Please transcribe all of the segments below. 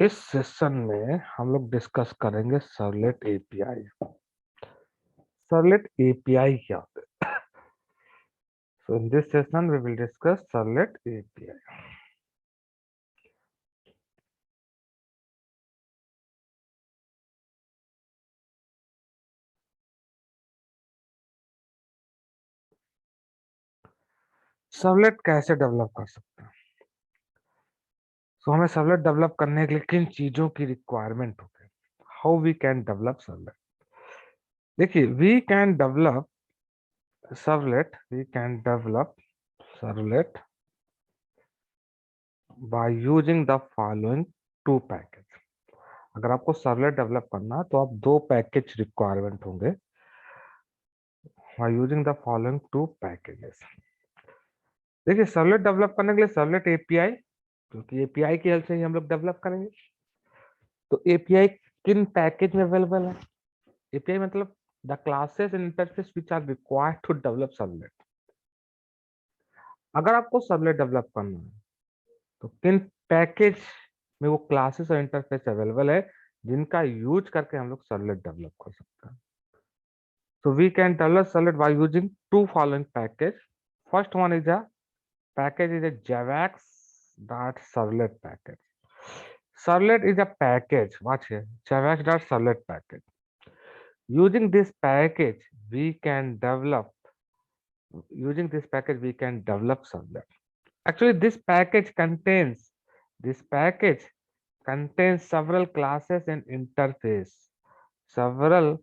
इस सेशन में हम लोग डिस्कस करेंगे सर्वलेट एपीआई। सर्वलेट एपीआई क्या होता है? So in this session we will discuss servlet API. Servlet कैसे डेवलप कर सकते हैं? सो हमें सर्वलेट डेवलप करने के लिए किन चीजों की रिक्वायरमेंट होती है? How we can develop servlet? देखिए, we can develop servlet by using the following two package. अगर आपको सर्वलेट डेवलप करना है तो आप दो पैकेज रिक्वायरमेंट होंगे by using the following two packages। देखिए, सर्वलेट डेवलप करने के लिए सर्वलेट एपीआई, क्योंकि एपीआई की हेल्प से ही हम लोग डेवलप करेंगे। तो एपीआई किन पैकेज में अवेलेबल है? एपीआई मतलब the classes and interface which are required to develop servlet. अगर आपको सर्वलेट डेवलप करना है तो किन पैकेज में वो क्लासेस और इंटरफेस अवेलेबल है जिनका यूज करके हम लोग सर्वलेट डेवलप कर सकते हैं? So we can develop servlet by using two following package. First one is a package is a javax.servlet package. Servlet is a package. Watch here, javax.servlet package. Using this package, we can develop. Using this package, we can develop servlet. Actually, this package contains several classes and interface. Several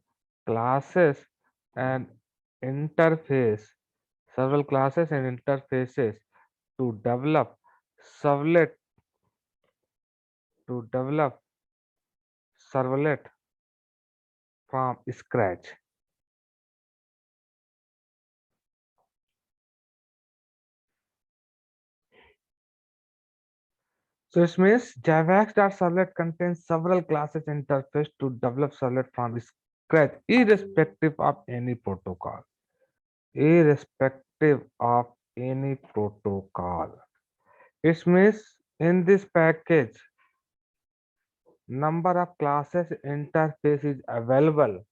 classes and interface. Several classes and interfaces to develop servlet to develop servlet from scratch. So it means javax.servlet contains several classes interface to develop servlet from scratch, irrespective of any protocol. Irrespective of any protocol. It means in this package, number of classes interface is available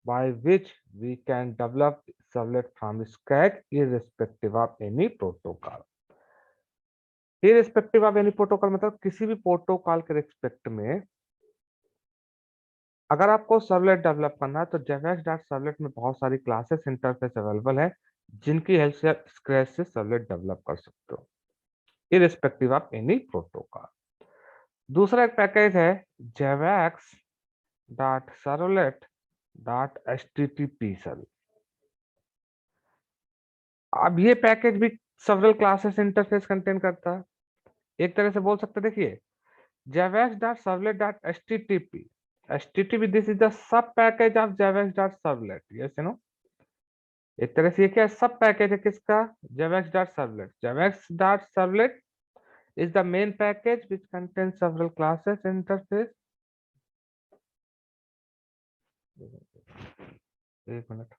by which we can develop servlet from scratch irrespective of any protocol। irrespective of any protocol मतलब किसी भी protocol के respect में अगर आपको servlet develop करना है तो javax डॉट सर्वलेट में बहुत सारी क्लासेस इंटरफेस अवेलेबल है जिनकी हेल्प से आप स्क्रैच से सर्वलेट डेवलप कर सकते हो irrespective of any protocol। दूसरा एक पैकेज है javax dot servlet dot http। अब ये पैकेज भी several क्लासेस इंटरफेस कंटेन करता है। एक तरह से बोल सकते हैं, देखिए, javax.servlet.http। http this is the sub package of javax.servlet। Yes you know, एक तरह से ये क्या सब पैकेज है किसका? javax.servlet। javax.servlet is the main package which contains several classes interface। एक minute.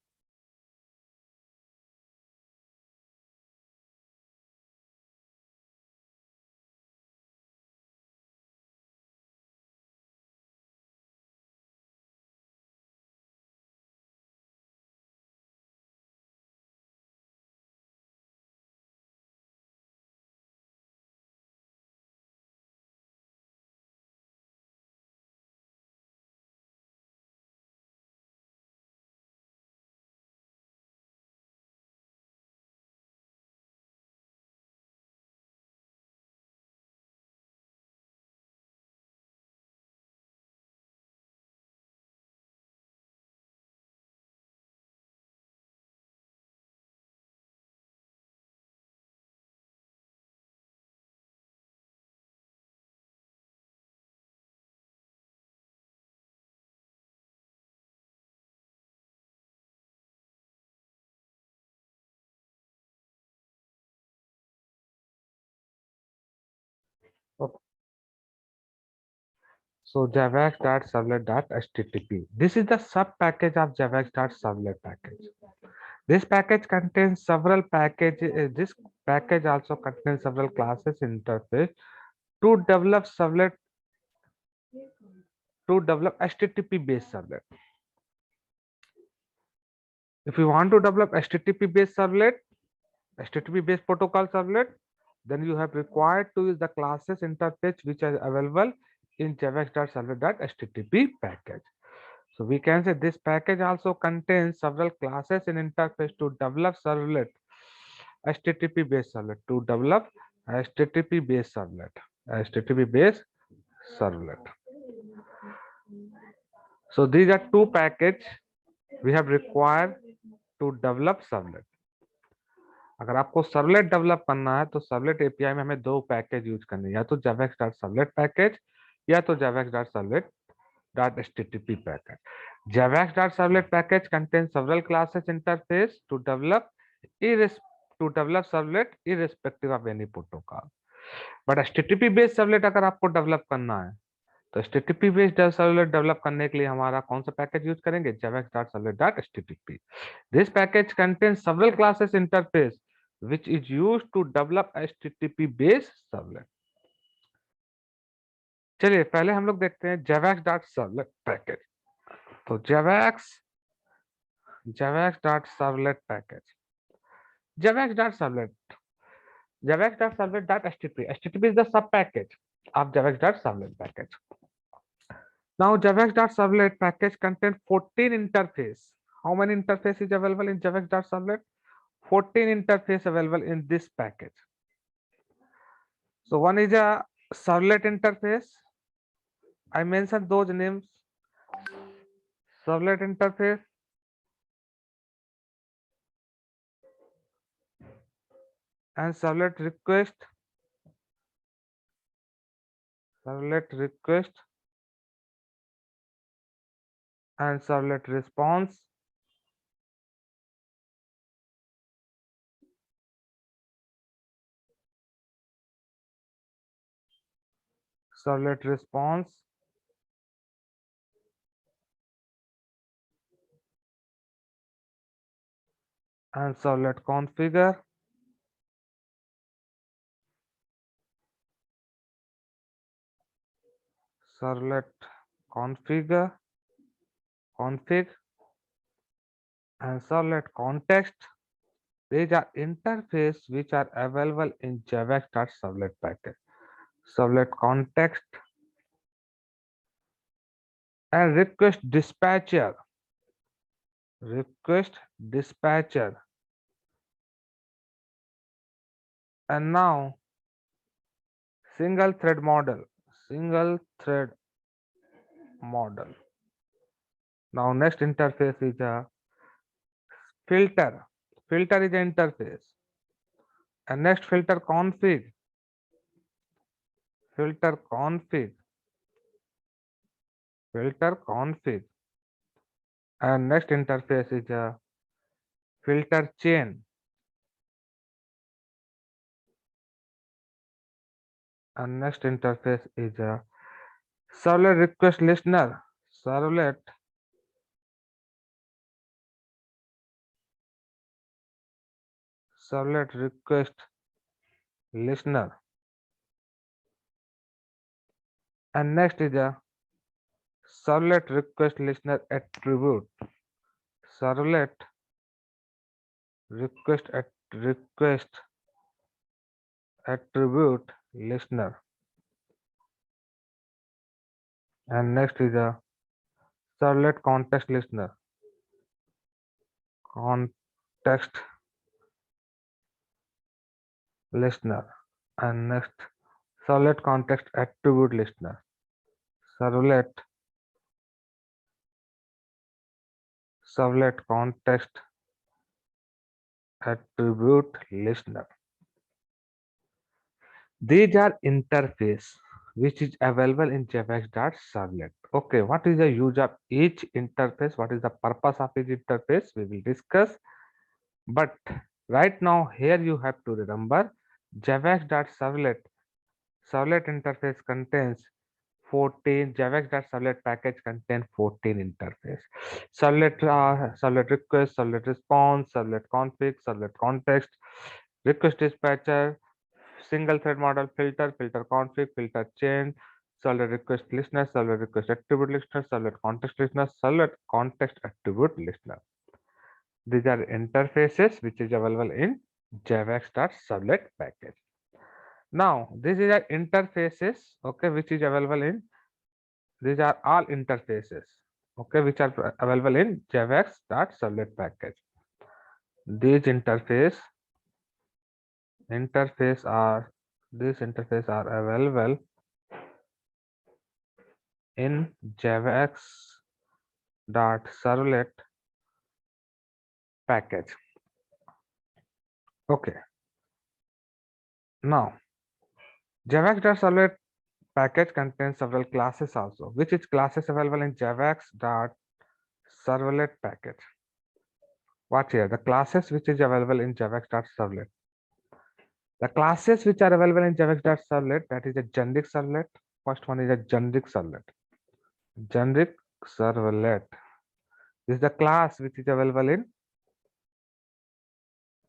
So javax.servlet.http. This is the sub package of javax.servlet package. This package contains several packages. This package also contains several classes interface to develop servlet to develop HTTP based servlet. If you want to develop HTTP based servlet, HTTP based protocol servlet, then you have required to use the classes interface which are available in javax.servlet.http package. So we can say this package also contains several classes in interface to develop servlet, HTTP based servlet, to develop HTTP based servlet, HTTP based servlet. So these are two packages we have required to develop servlet. अगर आपको servlet develop करना है तो servlet API में हमें दो package use करने हैं, या तो javax.servlet पैकेज या तो javax.servlet.http package. javax.servlet package contains several classes interface to develop servlet irrespective of any protocol. But HTTP based servlet अगर आपको डेवलप करना है तो HTTP based servlet डेवलप करने के लिए हमारा कौन सा पैकेज यूज करेंगे? javax.servlet.http. This package contains several classes interface which is used to develop HTTP based servlet. चलिए पहले हम लोग देखते हैं javax.servlet पैकेज. तो javax.servlet package, javax.servlet.http. HTTP is the sub package of javax.servlet package. Now javax.servlet package contains 14 interface. How many interface is available in javax.servlet? 14 interface available in this package. So one is a servlet interface. I mentioned those names. Servlet interface, and servlet request, and servlet response, servlet response, and servlet configure, servlet configure, config, and servlet context. These are interface which are available in javax.servlet package. Servlet context and request dispatcher, and now single thread model. Now next interface is a filter. Filter is an interface. And next filter config. And next interface is a filter chain. And next interface is a servlet request listener. Servlet request listener. And next is a servlet request listener attribute. Servlet request attribute listener. And next is a servlet context listener. And next servlet context attribute listener. Servlet context attribute listener. These are interface which is available in javax.servlet. Okay, what is the use of each interface? What is the purpose of each interface? We will discuss. But right now here you have to remember javax.servlet interface contains 14. javax.servlet package contains 14 interface. Servlet request, servlet response, servlet config, servlet context, request dispatcher, single thread model, filter config, filter chain, servlet request listener, servlet request attribute listener, servlet context listener, servlet context attribute listener. These are interfaces which is available in javax.servlet package. Now, these are interfaces, okay, which is available in, these are all interfaces, okay, which are available in javax.servlet package. These interface are available in javax.servlet package. Okay. Now, javax.servlet package contains several classes also, which is classes available in javax.servlet package. Watch here, the classes which is available in javax.servlet. The classes which are available in javax.servlet, that is a generic servlet. First one is a generic servlet. Generic servlet is the class which is available in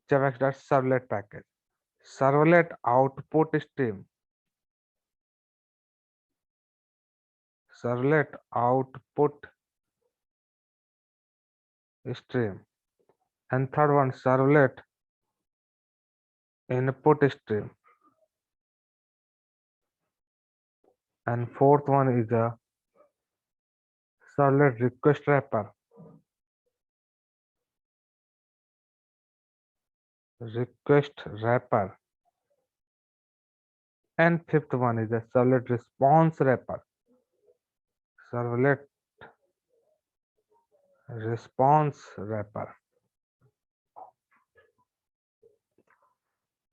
javax.servlet package. Servlet output stream. Servlet output stream. And third one, servlet input stream. And fourth one is a servlet request wrapper. Request wrapper. And fifth one is a servlet response wrapper. Servlet response wrapper.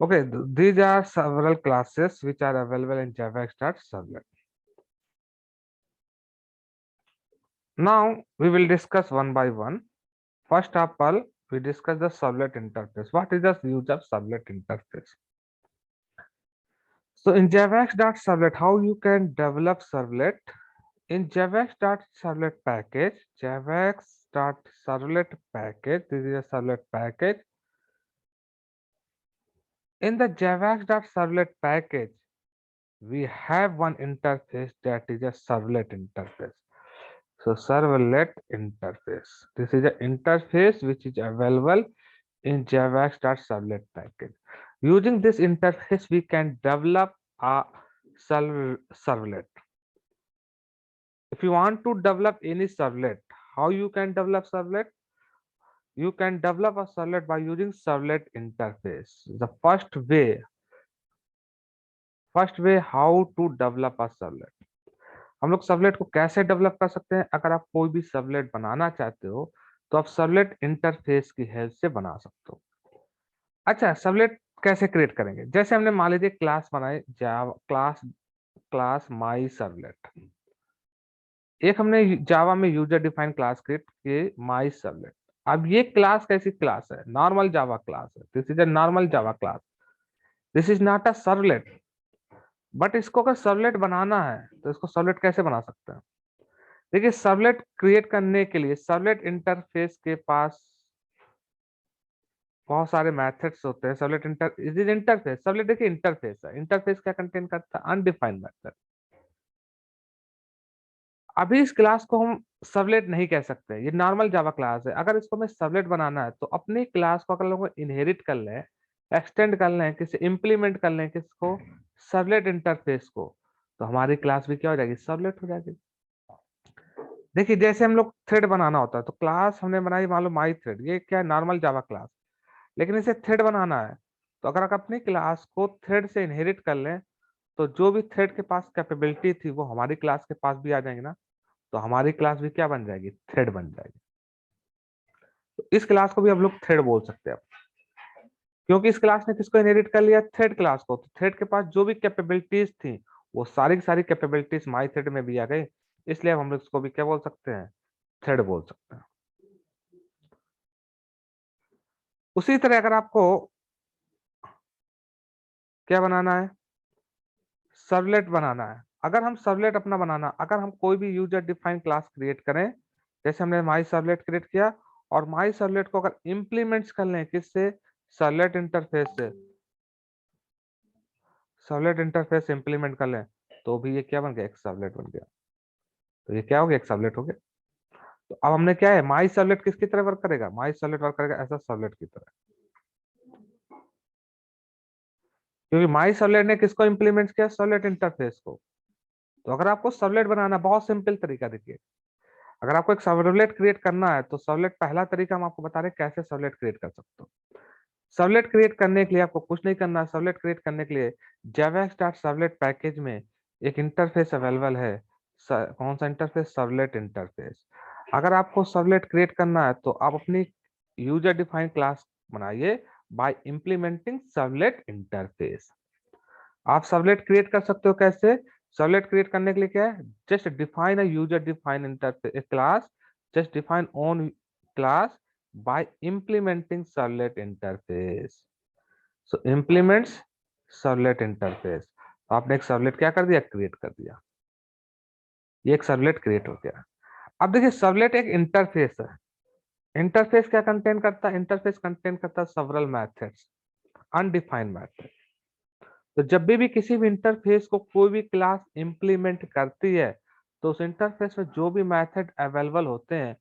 Okay, these are several classes which are available in javax.servlet. Now we will discuss one by one. First of all, we discuss the servlet interface. What is the use of servlet interface? So in javax.servlet, how you can develop servlet? In javax.servlet package, javax.servlet package, this is a servlet package. In the javax.servlet package, we have one interface that is a servlet interface. So servlet interface. This is an interface which is available in javax.servlet package. Using this interface, we can develop a servlet. If you want to develop any servlet, how you can develop servlet? You can develop a servlet by using servlet interface. The first way how to develop a servlet. हम लोग servlet को कैसे develop कर सकते हैं? अगर आप कोई भी सर्वलेट बनाना चाहते हो तो आप सर्वलेट इंटरफेस की हेल्प से बना सकते हो। अच्छा, सर्वलेट कैसे क्रिएट करेंगे? जैसे हमने मान लीजिए क्लास बनाई, जावा क्लास माई सर्वलेट। एक हमने जावा में यूजर डिफाइंड क्लास क्रिएट किए माई सर्वलेट। अब ये क्लास कैसी क्लास है? नॉर्मल जावा क्लास है। This is a normal Java class. This is not a servlet. But इसको अगर सर्वलेट बनाना है तो इसको सर्वलेट कैसे बना सकते हैं? देखिए, सर्वलेट क्रिएट करने के लिए सर्वलेट इंटरफेस के पास बहुत सारे मेथड्स होते हैं। सर्वलेट इंटरफेस, सर्वलेट देखिए इंटरफेस है। इंटरफेस क्या कंटेन करता है? Undefined method. अभी इस क्लास को हम सर्वलेट नहीं कह सकते, ये नॉर्मल जावा क्लास है। अगर इसको हमें सर्वलेट बनाना है तो अपनी क्लास को अगर लोगों को इनहेरिट कर लें, एक्सटेंड कर लें, किसी इंप्लीमेंट कर लें किसको? सर्वलेट इंटरफेस को, तो हमारी क्लास भी क्या हो जाएगी? सर्वलेट हो जाएगी। देखिए, जैसे हम लोग थ्रेड बनाना होता है तो क्लास हमने बनाई मान लो माई थ्रेड, ये क्या है? Normal Java class. लेकिन इसे थ्रेड बनाना है तो अगर आप अपनी क्लास को थ्रेड से इनहेरिट कर लें तो जो भी थ्रेड के पास कैपेबिलिटी थी वो हमारी क्लास के पास भी आ जाएंगे ना, तो हमारी क्लास भी क्या बन जाएगी? थ्रेड बन जाएगी। तो इस क्लास को भी हम लोग थ्रेड बोल सकते हैं, क्योंकि इस क्लास ने किसको इनहेरिट कर लिया? थ्रेड क्लास को। तो थ्रेड के पास जो भी कैपेबिलिटीज थी वो सारी की सारी कैपेबिलिटीज माई थ्रेड में भी आ गई, इसलिए हम लोग इसको भी क्या बोल सकते हैं? थ्रेड बोल सकते हैं। उसी तरह अगर आपको क्या बनाना है? सर्वलेट बनाना है। अगर हम सर्वलेट अपना बनाना, अगर हम कोई भी यूजर डिफाइंड क्लास क्रिएट करें, जैसे हमने माई सर्वलेट क्रिएट किया और माई सर्वलेट को अगर इंप्लीमेंट्स कर लें किससे? सर्वलेट इंटरफेस से। सर्वलेट इंटरफेस इंप्लीमेंट कर लें तो भी ये क्या बन गया, एक सर्वलेट बन गया। तो ये क्या हो गया, एक सर्वलेट हो गया। तो अब हमने क्या है, माई सर्वलेट किसकी तरह वर्क करेगा, माई सर्वलेट वर्क करेगा ऐसा सर्वलेट की तरह, क्योंकि माई सर्वलेट ने किसको इंप्लीमेंट किया, सर्वलेट इंटरफेस को। तो अगर आपको सर्वलेट बनाना, बहुत सिंपल तरीका देखिए, अगर आपको एक सर्वलेट क्रिएट करना है तो सर्वलेट, पहला तरीका हम आपको बता रहे हैं कैसे सर्वलेट क्रिएट कर सकते हो। सर्वलेट क्रिएट करने के लिए आपको कुछ नहीं करना। सर्वलेट क्रिएट करने के लिए जावा स्टार्ट सर्वलेट पैकेज में एक इंटरफेस अवेलेबल है। कौन सा इंटरफेस, सर्वलेट इंटरफेस। अगर आपको सर्वलेट क्रिएट करना है तो आप अपनी यूजर डिफाइंड क्लास बनाइए बाय इम्प्लीमेंटिंग सर्वलेट इंटरफेस। आप सर्वलेट क्रिएट कर सकते हो कैसे, सर्वलेट क्रिएट करने के लिए क्या है, just define a user define interface class, just define own class bye implementing servlet interface. So implements servlet interface. आपने एक सर्वलेट क्या कर दिया, क्रिएट कर दिया, ये एक सर्वलेट क्रिएट हो गया। अब देखिए सर्वलेट एक इंटरफेस है। इंटरफेस क्या कंटेन करता है, इंटरफेस कंटेन करता है सेवरल मेथड्स, अनडिफाइंड मेथड। तो जब भी किसी भी इंटरफेस को कोई भी क्लास इंप्लीमेंट करती है तो उस इंटरफेस में जो भी मेथड अवेलेबल होते हैं,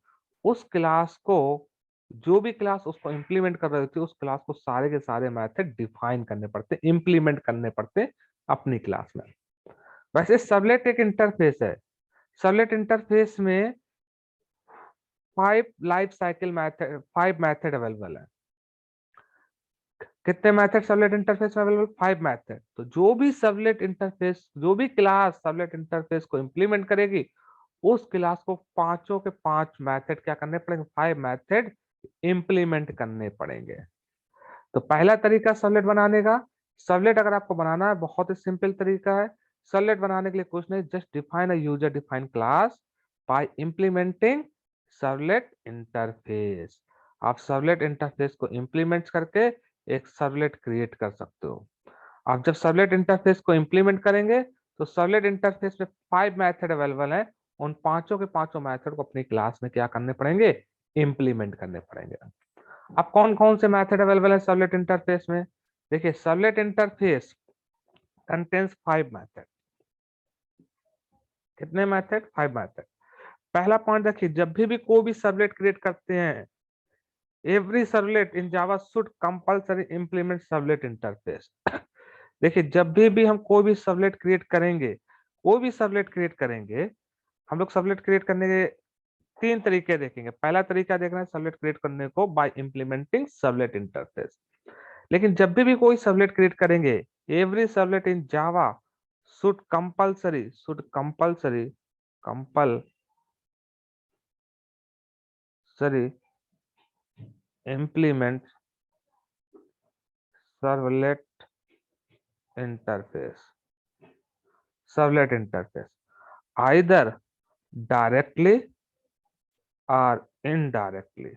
उस क्लास को, जो भी क्लास उसको इंप्लीमेंट कर रही होती है, उस क्लास को सारे के सारे मेथड डिफाइन करने पड़ते, इंप्लीमेंट करने पड़ते अपनी क्लास में। वैसे सर्वलेट एक इंटरफेस है। सर्वलेट इंटरफेस में 5 अवेलेबल है। कितने मैथड सर्वलेट इंटरफेस में अवेलेबल, 5 मैथड। तो जो भी सर्वलेट इंटरफेस, जो भी क्लास सर्वलेट इंटरफेस को इंप्लीमेंट करेगी, उस क्लास को पांचों के पांच मैथड क्या करने पड़ेंगे, 5 मैथड इंप्लीमेंट करने पड़ेंगे। तो पहला तरीका सर्वलेट बनाने का, सर्वलेट अगर आपको बनाना है बहुत ही सिंपल तरीका है। सर्वलेट बनाने के लिए कुछ नहीं, just define a user define class by implementing servlet interface. आप सर्वलेट इंटरफेस को इंप्लीमेंट करके एक सर्वलेट क्रिएट कर सकते हो। आप जब सर्वलेट इंटरफेस को इंप्लीमेंट करेंगे तो सर्वलेट इंटरफेस में 5 मैथड अवेलेबल है, उन पांचों के पांचों मैथड को अपनी क्लास में क्या करने पड़ेंगे, इंप्लीमेंट करने पड़ेंगे। अब कौन कौन से मैथड अवेलेबल है सर्वलेट इंटरफेस में, देखिए सर्वलेट इंटरफेस कंटेन्स 5 मैथड। कितने मैथड, 5 मैथड। पहला पॉइंट देखिए, जब भी कोई भी सर्वलेट क्रिएट करते हैं, every servlet in Java should compulsory implement servlet interface. देखिए जब भी हम कोई भी सर्वलेट क्रिएट करेंगे, कोई भी सर्वलेट क्रिएट करेंगे, हम लोग सर्वलेट क्रिएट करने के 3 तरीके देखेंगे। पहला तरीका देखना है सर्वलेट क्रिएट करने को बाय इंप्लीमेंटिंग सर्वलेट इंटरफेस। लेकिन जब भी कोई सर्वलेट क्रिएट करेंगे, every servlet in Java should compulsory implement servlet interface. Servlet interface either directly और इनडायरेक्टली।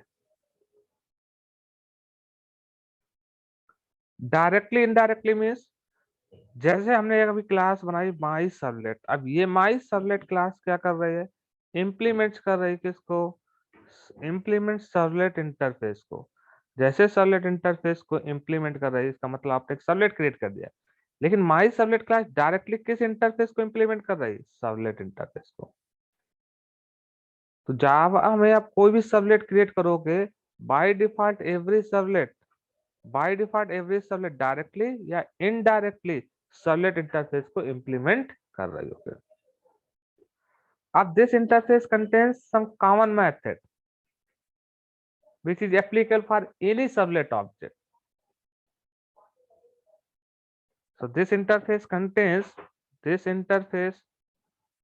डायरेक्टली इनडायरेक्टली मीन्स, जैसे हमने अभी क्लास बनाई माई सर्वलेट, अब ये माई सर्वलेट क्लास क्या कर रही है, इंप्लीमेंट कर रही है किसको, इंप्लीमेंट सर्वलेट इंटरफेस को। जैसे सर्वलेट इंटरफेस को इंप्लीमेंट कर रही है, इसका मतलब आपने एक सर्वलेट क्रिएट कर दिया। लेकिन माई सर्वलेट क्लास डायरेक्टली किस इंटरफेस को इंप्लीमेंट कर रही है, सर्वलेट इंटरफेस को। तो जावा में आप कोई भी सर्वलेट क्रिएट करोगे, by default every servlet directly या इनडायरेक्टली सर्वलेट इंटरफेस को इंप्लीमेंट कर रही होगी। अब this interface contains some common method which is applicable for any servlet object. So this interface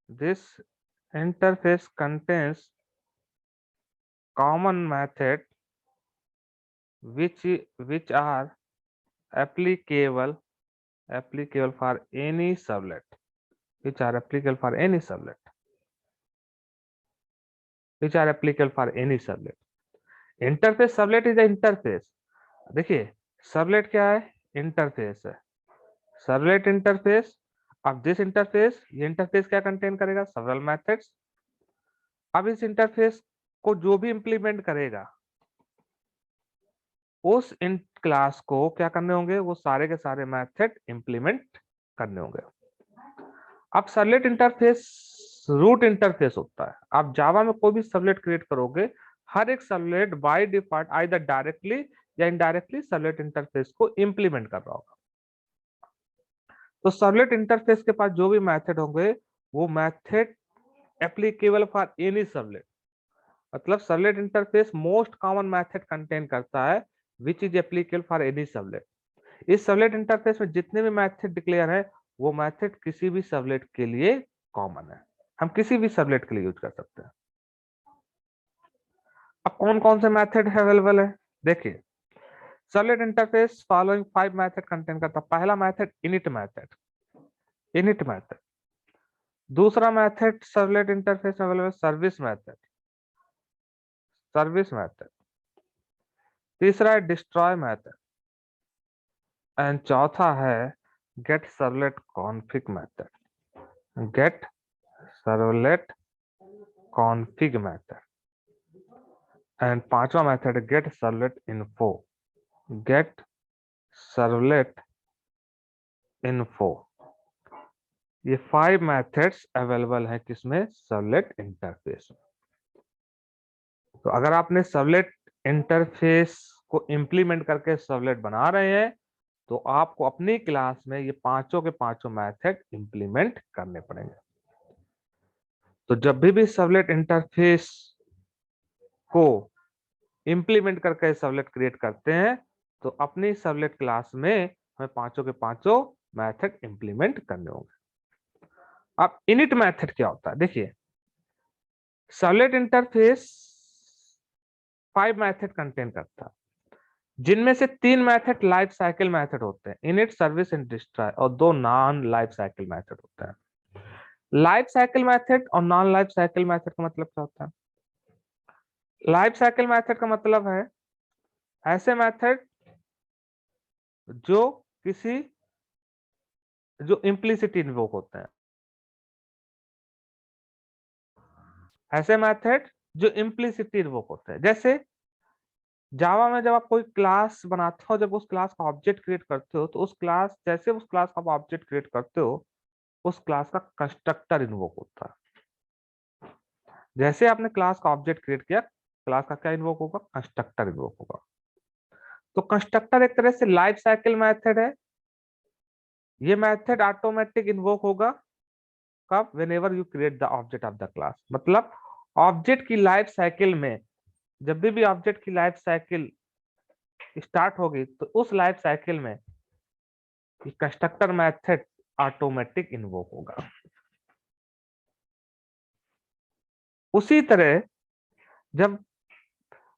this interface contains common method which are applicable for any servlet, which are applicable for any servlet, which are applicable for any servlet. Interface, servlet is interface. देखिए servlet क्या है, interface है। Servlet interface, अब this interface, ये interface क्या contain करेगा, several methods. अब इस इंटरफेस को जो भी इंप्लीमेंट करेगा, उस इन क्लास को क्या करने होंगे, वो सारे के सारे मेथड इंप्लीमेंट करने होंगे। अब सर्वलेट इंटरफेस रूट इंटरफेस होता है। आप जावा में कोई भी सर्वलेट क्रिएट करोगे, हर एक servlet by default either directly या इनडायरेक्टली सर्वलेट इंटरफेस को इंप्लीमेंट कर रहा होगा। तो सर्वलेट इंटरफेस के पास जो भी मेथड होंगे वो method applicable for any servlet. मतलब servlet interface most common method contain करता है which is applicable for any servlet. इस सर्वलेट इंटरफेस में जितने भी मेथड डिक्लेयर है वो मेथड किसी भी सर्वलेट के लिए कॉमन है। हम किसी भी सर्वलेट के लिए यूज कर सकते हैं। अब कौन कौन से मेथड अवेलेबल है देखिए। Servlet interface following 5 method contain करता है। पहला method init method, init method. दूसरा method servlet interface available service method, service method. तीसरा है डिस्ट्रॉय मेथड एंड चौथा है get servlet config method, get servlet config method. And पांचवा मेथड है get servlet info, get servlet info. ये 5 methods available है किसमें, सर्वलेट इंटरफेस में। तो अगर आपने सर्वलेट इंटरफेस को इंप्लीमेंट करके सर्वलेट बना रहे हैं तो आपको अपनी क्लास में ये पांचों के पांचों मेथड इंप्लीमेंट करने पड़ेंगे। तो जब भी सर्वलेट इंटरफेस को इंप्लीमेंट करके सर्वलेट क्रिएट करते हैं तो अपनी सर्वलेट क्लास में हमें पांचों के पांचों मेथड इंप्लीमेंट करने होंगे। अब इनिट मेथड क्या होता है देखिए। सर्वलेट इंटरफेस 5 मेथड कंटेन करता है जिनमें से 3 मेथड लाइफ साइकिल मेथड होते हैं, इनिट, सर्विस एंड डिस्ट्रॉय, और 2 नॉन लाइफ साइकिल मेथड होते हैं। लाइफ साइकिल मेथड और नॉन लाइफ साइकिल मेथड का मतलब क्या होता है। लाइफ साइकिल मेथड का मतलब है ऐसे मेथड जो किसी जो इम्प्लिसिट इन्वोक होते हैं, ऐसे मेथड जो इम्प्लिसिट इन्वोक होते हैं। जैसे जावा में जब आप कोई क्लास बनाते हो, जब उस क्लास का ऑब्जेक्ट क्रिएट करते हो तो उस क्लास जैसे उस क्लास का ऑब्जेक्ट क्रिएट करते हो उस क्लास का कंस्ट्रक्टर इन्वोक होता है। जैसे आपने क्लास का ऑब्जेक्ट क्रिएट किया क्लास का क्या इन्वोक होगा, कंस्ट्रक्टर इन्वोक होगा। तो कंस्ट्रक्टर एक तरह से लाइफ साइकिल मेथड है। ये मेथड ऑटोमेटिक इन्वोक होगा कब, whenever you create the object of the class. मतलब ऑब्जेक्ट की लाइफ साइकिल में जब भी ऑब्जेक्ट की लाइफ साइकिल स्टार्ट होगी तो उस लाइफ साइकिल में कंस्ट्रक्टर मेथड ऑटोमेटिक इन्वोक होगा। उसी तरह जब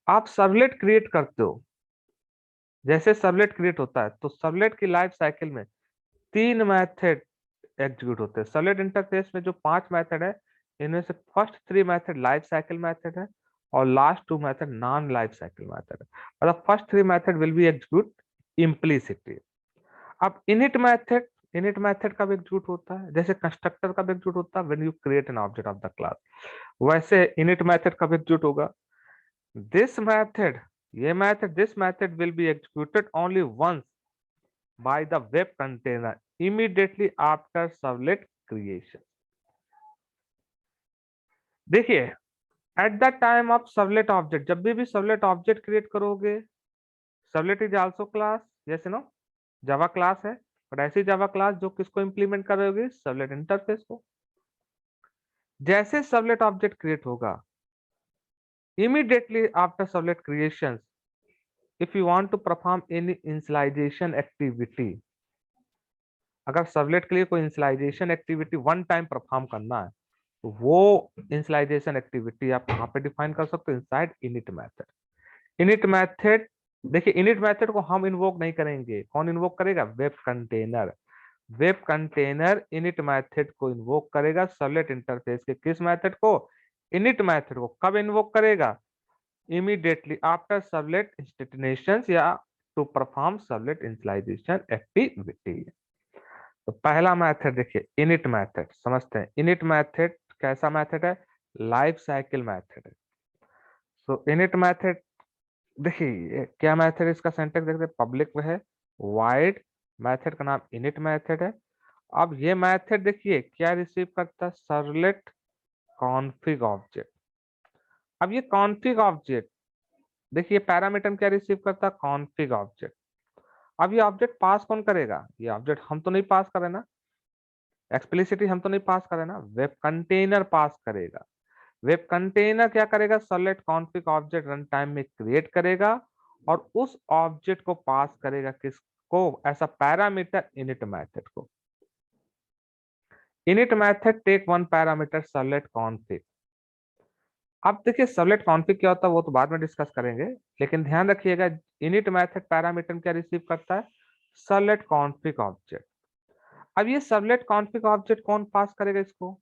आप सर्वलेट क्रिएट करते हो, जैसे सर्वलेट क्रिएट होता है तो सर्वलेट की लाइफ साइकिल में 3 मेथड एग्जीक्यूट होते हैं। सर्वलेट इंटरफेस में जो 5 मेथड है इनमें से first 3 method life cycle method है और last 2 method non life cycle method है। मतलब first 3 method will be execute implicitly. अब इनिट मेथड कब एग्जीक्यूट होता है, जैसे कंस्ट्रक्टर कब एग्जीक्यूट होता है, when you create an object of the class. वैसे इनिट मेथड कब एग्जीक्यूट होगा, दिस मेथड, ये method, this method will be executed only once by the web container immediately after servlet creation। देखिए at the time of servlet object, जब भी servlet object create करोगे, servlet is also class, yes no, Java class है, but ऐसी Java class जो किसको implement करोगे, servlet interface को। जैसे सर्वलेट ऑब्जेक्ट क्रिएट होगा immediately after servlet creation, if you want to perform any initialization activity, अगर सर्वलेट के लिए कोई इंसलाइजेशन एक्टिविटी वन टाइम परफॉर्म करना है तो वो इंसलाइजेशन एक्टिविटी आप कहाँ पे डिफाइन कर सकते हो, inside init method. Init method देखिए, इनिट मेथड को हम इन्वोक नहीं करेंगे, कौन इन्वोक करेगा, web container. Web container init method को इन्वोक करेगा सर्वलेट इंटरफेस के किस मेथड को, इनिट मेथड को। कब इन्वोक करेगा, इमीडिएटली आफ्टर सर्वलेट इंस्टेंटेशंस या to perform servlet initialization activity. तो पहला मेथड देखिए इनिट मेथड, समझते हैं इनिट मेथड कैसा मेथड है, लाइफ साइकिल मेथड है। सो इनिट मेथड देखिए क्या मेथड, इसका सिंटैक्स देखते हैं, पब्लिक है वाइड, मेथड का नाम इनिट मेथड है अब ये मेथड देखिए क्या रिसीव करता है, सर्वलेट कॉन्फिग ऑब्जेक्ट। अब ये कॉन्फिग ऑब्जेक्ट देखिए पैरामीटर क्या रिसीव करता है, कॉन्फिग ऑब्जेक्ट। अब ये ऑब्जेक्ट पास कौन करेगा, ये ऑब्जेक्ट हम तो नहीं पास करें ना, एक्सप्लिसिटली हम तो नहीं पास करें ना, वेब कंटेनर पास करेगा। वेब कंटेनर क्या करेगा, servlet config object run time में क्रिएट करेगा और उस ऑब्जेक्ट को पास करेगा किसको, ऐसा पैरामीटर इनिट मेथड को। init method take one parameter servlet config. अब देखिए सर्वलेट कॉन्फिग क्या होता है वो तो बाद में डिस्कस करेंगे, लेकिन ध्यान रखिएगा init मेथड पैरामीटर क्या रिसीव करता है, सर्वलेट कॉन्फिग ऑब्जेक्ट। अब ये सर्वलेट कॉन्फिग ऑब्जेक्ट कौन पास करेगा इसको,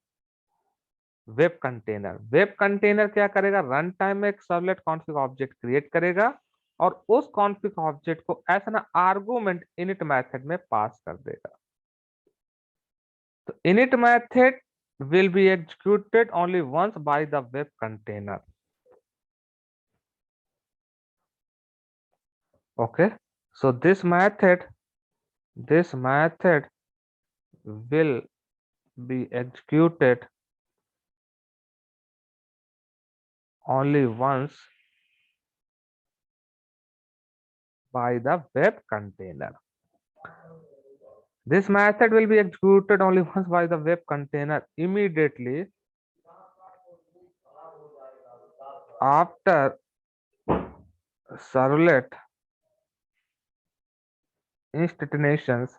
वेब कंटेनर। वेब कंटेनर क्या करेगा, रन टाइम में एक सर्वलेट कॉन्फिग ऑब्जेक्ट क्रिएट करेगा और उस कॉन्फिग ऑब्जेक्ट को ऐसा ना आर्गुमेंट init मेथड में पास कर देगा। तो init method will be executed only once by the web container. Okay, so this method will be executed only once by the web container. This method will be executed only once by the web container immediately after servlet instantiations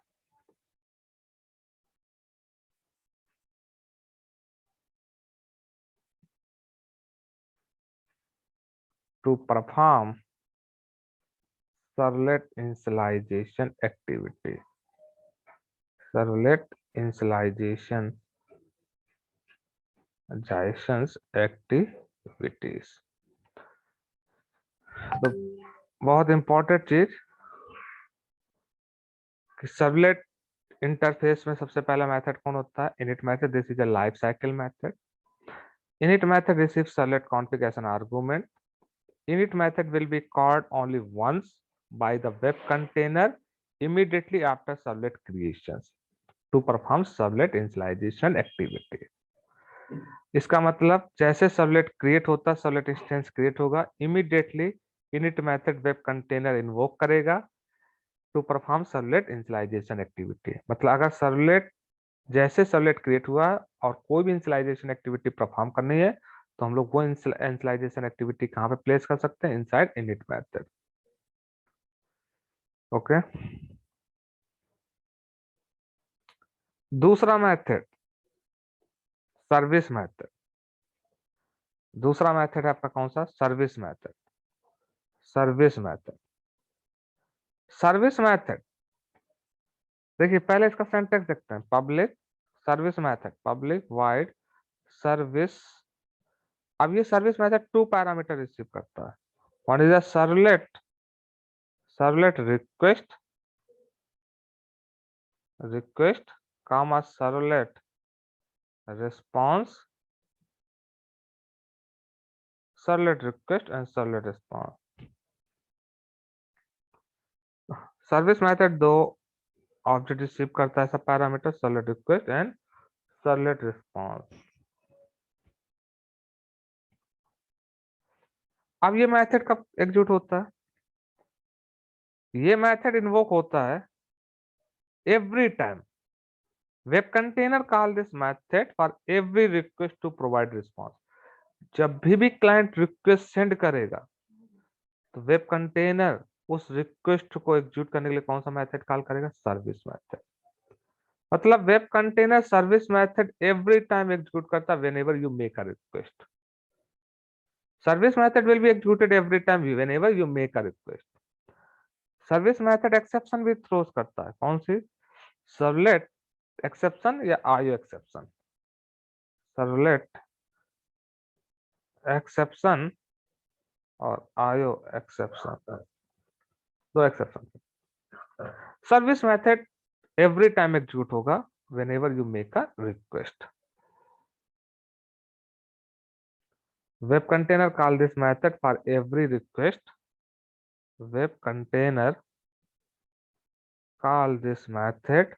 to perform servlet initialization activity. Servlet initialization activities. तो बहुत important चीज कि servlet interface में सबसे पहला method कौन होता है, init method. This is a life cycle method. init method receives servlet config as an argument. Init method will be called only once by the web container immediately after servlet creations to perform servlet initialization activity. इसका मतलब जैसे servlet create होता है, servlet instance create होगा, immediately init method web container invoke करेगा to perform servlet initialization activity. मतलब अगर servlet जैसे सर्वलेट क्रिएट हुआ और कोई भी इनिशियलाइजेशन एक्टिविटी परफॉर्म करनी है तो हम लोग वो इनिशियलाइजेशन एक्टिविटी कहाँ पे प्लेस कर सकते हैं, इनसाइड init मेथड। ओके, दूसरा मेथड सर्विस मेथड। दूसरा मेथड है आपका कौन सा, service method. Service method, service method देखिए पहले इसका सिंटैक्स देखते हैं। Public service method, public void service. अब ये service method two parameter receive करता है। One is a servlet, servlet request, request comma servlet response, servlet request and servlet response. Service method दो ऑब्जेक्ट रिसीव करता है ऐसा parameter, servlet request and servlet response. अब ये मेथड कब execute होता है, ये मेथड इन्वोक होता है every time web container call this method for every request to provide response. जब भी क्लाइंट रिक्वेस्ट सेंड करेगा तो वेब कंटेनर उस रिक्वेस्ट को एग्जीक्यूट करने के लिए कौन सा मेथड कॉल करेगा, सर्विस मेथड। मतलब web container service method every time execute करता whenever you make a request. Service method will be executed every time whenever you make a request. Service method exception भी throws करता है, कौन सी, servlet exception या IO exception. Servlet exception और IO exception, दो exception. Service method every time execute होगा whenever you make a request. Web container call this method for every request, web container call this method